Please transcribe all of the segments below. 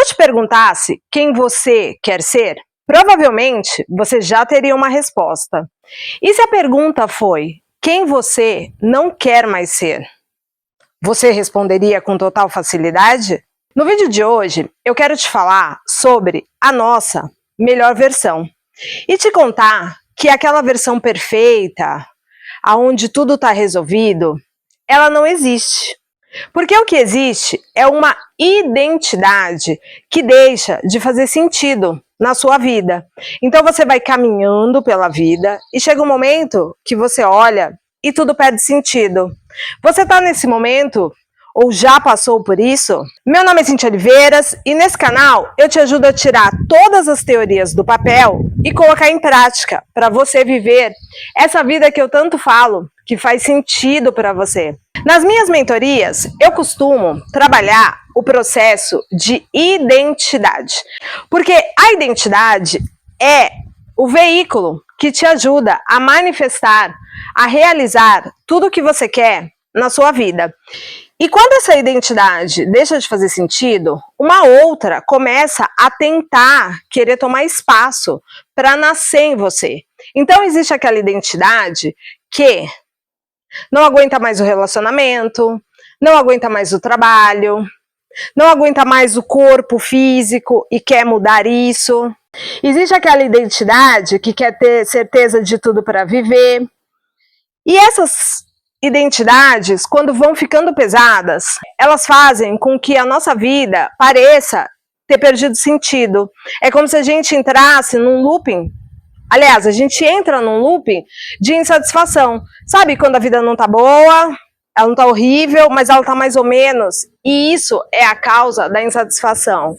eu te perguntasse quem você quer ser, provavelmente você já teria uma resposta. E se a pergunta foi, quem você não quer mais ser? Você responderia com total facilidade? No vídeo de hoje, eu quero te falar sobre a nossa melhor versão e te contar que aquela versão perfeita, aonde tudo está resolvido, ela não existe. Porque o que existe é uma identidade que deixa de fazer sentido na sua vida. Então você vai caminhando pela vida e chega um momento que você olha e tudo perde sentido. Você está nesse momento ou já passou por isso? Meu nome é Cintia Oliveiras e nesse canal eu te ajudo a tirar todas as teorias do papel e colocar em prática para você viver essa vida que eu tanto falo, que faz sentido para você. Nas minhas mentorias, eu costumo trabalhar o processo de identidade, porque a identidade é o veículo que te ajuda a manifestar, a realizar tudo o que você quer na sua vida. E quando essa identidade deixa de fazer sentido, uma outra começa a tentar querer tomar espaço para nascer em você. Então existe aquela identidade que não aguenta mais o relacionamento, não aguenta mais o trabalho, não aguenta mais o corpo físico e quer mudar isso. Existe aquela identidade que quer ter certeza de tudo para viver. E essas identidades, quando vão ficando pesadas, elas fazem com que a nossa vida pareça ter perdido sentido. É como se a gente entrasse num looping. Aliás, a gente entra num looping de insatisfação. Sabe quando a vida não tá boa, ela não tá horrível, mas ela tá mais ou menos? E isso é a causa da insatisfação.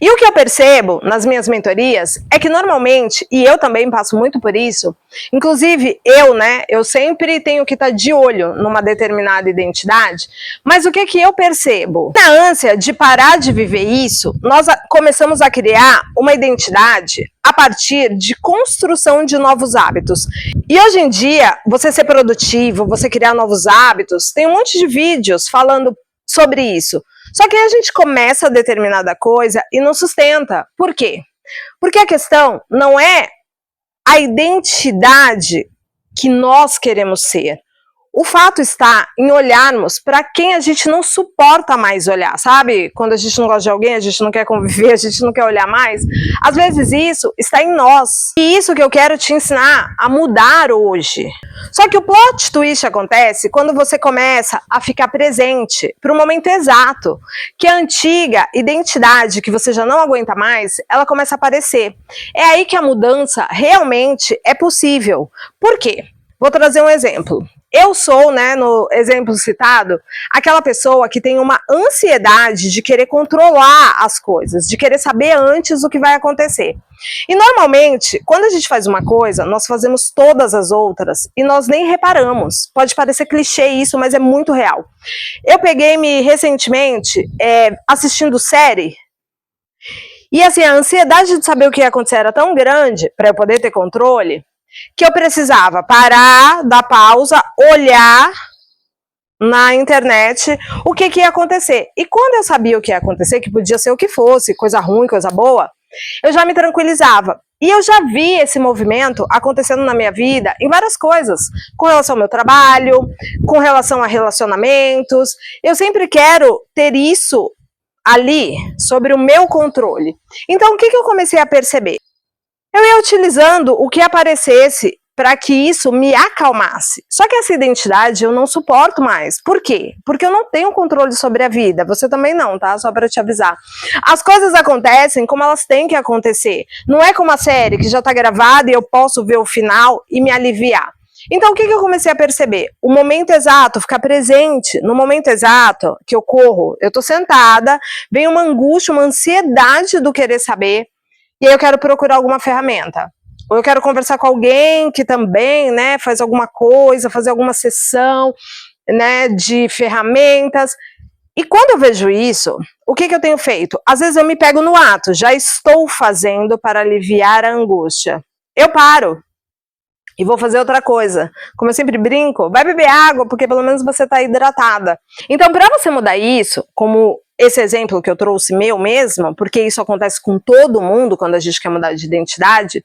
E o que eu percebo nas minhas mentorias é que normalmente, e eu também passo muito por isso, inclusive eu sempre tenho que estar de olho numa determinada identidade, mas o que eu percebo? Na ânsia de parar de viver isso, nós começamos a criar uma identidade a partir de construção de novos hábitos. E hoje em dia, você ser produtivo, você criar novos hábitos, tem um monte de vídeos falando sobre isso. Só que aí a gente começa determinada coisa e não sustenta. Por quê? Porque a questão não é a identidade que nós queremos ser. O fato está em olharmos para quem a gente não suporta mais olhar, sabe? Quando a gente não gosta de alguém, a gente não quer conviver, a gente não quer olhar mais. Às vezes isso está em nós. E isso que eu quero te ensinar a mudar hoje. Só que o plot twist acontece quando você começa a ficar presente para o momento exato, que a antiga identidade que você já não aguenta mais, ela começa a aparecer. É aí que a mudança realmente é possível. Por quê? Vou trazer um exemplo. Eu sou, no exemplo citado, aquela pessoa que tem uma ansiedade de querer controlar as coisas, de querer saber antes o que vai acontecer. E normalmente, quando a gente faz uma coisa, nós fazemos todas as outras e nós nem reparamos. Pode parecer clichê isso, mas é muito real. Eu peguei-me recentemente assistindo série e assim, a ansiedade de saber o que ia acontecer era tão grande para eu poder ter controle, que eu precisava parar, dar pausa, olhar na internet o que ia acontecer. E quando eu sabia o que ia acontecer, que podia ser o que fosse, coisa ruim, coisa boa, eu já me tranquilizava. E eu já vi esse movimento acontecendo na minha vida em várias coisas, com relação ao meu trabalho, com relação a relacionamentos. Eu sempre quero ter isso ali, sobre o meu controle. Então, o que eu comecei a perceber? Eu ia utilizando o que aparecesse para que isso me acalmasse. Só que essa identidade eu não suporto mais. Por quê? Porque eu não tenho controle sobre a vida. Você também não, tá? Só para te avisar. As coisas acontecem como elas têm que acontecer. Não é como a série que já está gravada e eu posso ver o final e me aliviar. Então, o que eu comecei a perceber? O momento exato, ficar presente. No momento exato que eu corro, eu tô sentada, vem uma angústia, uma ansiedade do querer saber, e aí eu quero procurar alguma ferramenta. Ou eu quero conversar com alguém que também, faz alguma coisa, fazer alguma sessão, de ferramentas. E quando eu vejo isso, o que eu tenho feito? Às vezes eu me pego no ato, já estou fazendo para aliviar a angústia. Eu paro. E vou fazer outra coisa. Como eu sempre brinco, vai beber água, porque pelo menos você está hidratada. Então, para você mudar isso, como esse exemplo que eu trouxe meu mesmo, porque isso acontece com todo mundo quando a gente quer mudar de identidade,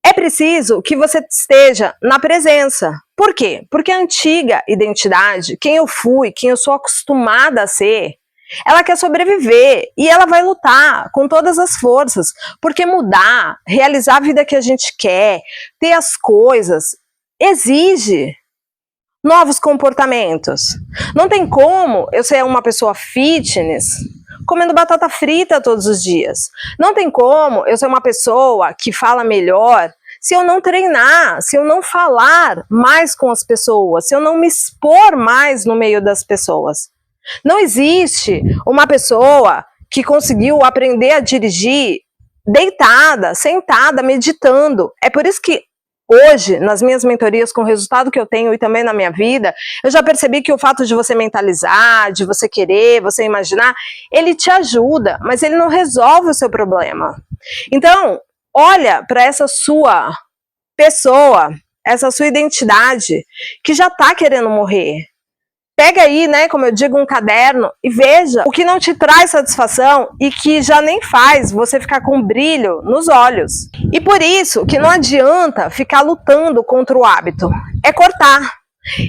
é preciso que você esteja na presença. Por quê? Porque a antiga identidade, quem eu fui, quem eu sou acostumada a ser, ela quer sobreviver e ela vai lutar com todas as forças, porque mudar, realizar a vida que a gente quer, ter as coisas, exige novos comportamentos. Não tem como eu ser uma pessoa fitness comendo batata frita todos os dias. Não tem como eu ser uma pessoa que fala melhor se eu não treinar, se eu não falar mais com as pessoas, se eu não me expor mais no meio das pessoas. Não existe uma pessoa que conseguiu aprender a dirigir deitada, sentada, meditando. É por isso que hoje, nas minhas mentorias, com o resultado que eu tenho e também na minha vida, eu já percebi que o fato de você mentalizar, de você querer, você imaginar, ele te ajuda, mas ele não resolve o seu problema. Então, olha para essa sua pessoa, essa sua identidade, que já está querendo morrer. Pega aí, né, como eu digo, um caderno e veja o que não te traz satisfação e que já nem faz você ficar com brilho nos olhos. E por isso que não adianta ficar lutando contra o hábito, é cortar.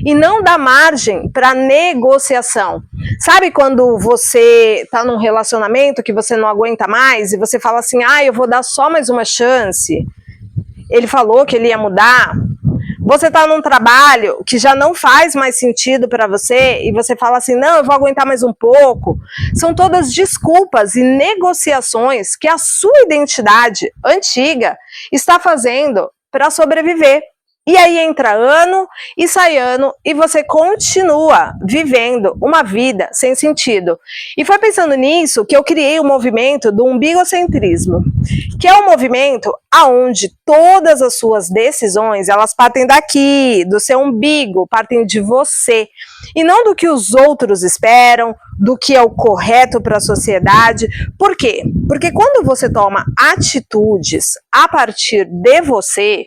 E não dar margem para negociação. Sabe quando você está num relacionamento que você não aguenta mais e você fala assim, eu vou dar só mais uma chance, ele falou que ele ia mudar. Você está num trabalho que já não faz mais sentido para você e você fala assim, não, eu vou aguentar mais um pouco. São todas desculpas e negociações que a sua identidade antiga está fazendo para sobreviver. E aí entra ano e sai ano e você continua vivendo uma vida sem sentido. E foi pensando nisso que eu criei o movimento do umbigocentrismo, que é um movimento onde todas as suas decisões, elas partem daqui, do seu umbigo, partem de você. E não do que os outros esperam, do que é o correto para a sociedade. Por quê? Porque quando você toma atitudes a partir de você,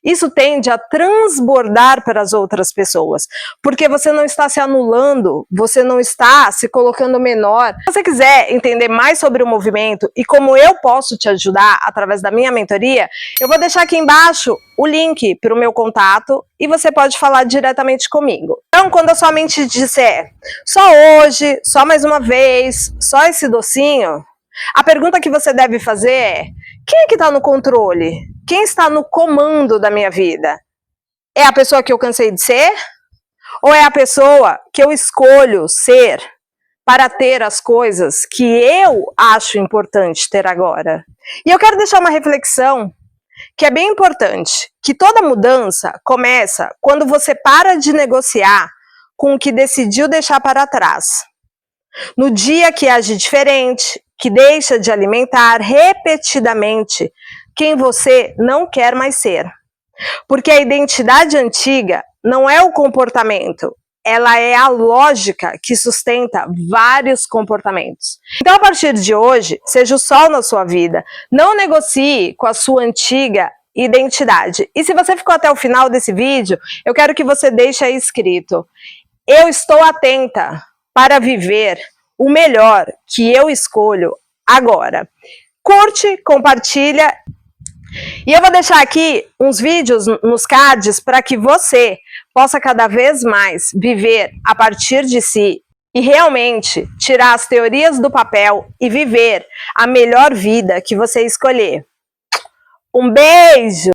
isso tende a transbordar para as outras pessoas, porque você não está se anulando, você não está se colocando menor. Se você quiser entender mais sobre o movimento e como eu posso te ajudar através da minha mentoria, eu vou deixar aqui embaixo o link para o meu contato e você pode falar diretamente comigo. Então, quando a sua mente disser, só hoje, só mais uma vez, só esse docinho, a pergunta que você deve fazer é, quem é que está no controle? Quem está no comando da minha vida? É a pessoa que eu cansei de ser? Ou é a pessoa que eu escolho ser para ter as coisas que eu acho importante ter agora? E eu quero deixar uma reflexão que é bem importante, que toda mudança começa quando você para de negociar com o que decidiu deixar para trás. No dia que age diferente, que deixa de alimentar repetidamente quem você não quer mais ser. Porque a identidade antiga não é o comportamento, ela é a lógica que sustenta vários comportamentos. Então, a partir de hoje, seja o sol na sua vida, não negocie com a sua antiga identidade. E se você ficou até o final desse vídeo, eu quero que você deixe aí escrito, eu estou atenta para viver o melhor que eu escolho agora. Curte, compartilha. E eu vou deixar aqui uns vídeos nos cards para que você possa cada vez mais viver a partir de si e realmente tirar as teorias do papel e viver a melhor vida que você escolher. Um beijo!